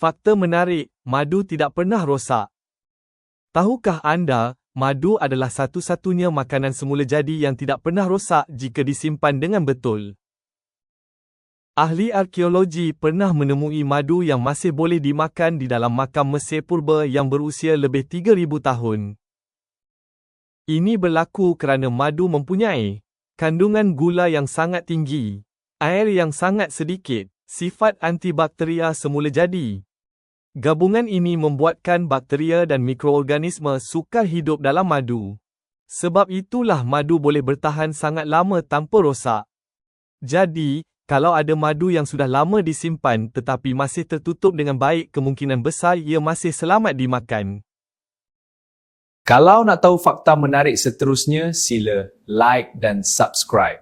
Fakta menarik, madu tidak pernah rosak. Tahukah anda, madu adalah satu-satunya makanan semula jadi yang tidak pernah rosak jika disimpan dengan betul. Ahli arkeologi pernah menemui madu yang masih boleh dimakan di dalam makam Mesir Purba yang berusia lebih 3,000 tahun. Ini berlaku kerana madu mempunyai kandungan gula yang sangat tinggi, air yang sangat sedikit, sifat antibakteria semula jadi. Gabungan ini membuatkan bakteria dan mikroorganisme sukar hidup dalam madu. Sebab itulah madu boleh bertahan sangat lama tanpa rosak. Jadi, kalau ada madu yang sudah lama disimpan tetapi masih tertutup dengan baik, kemungkinan besar ia masih selamat dimakan. Kalau nak tahu fakta menarik seterusnya, sila like dan subscribe.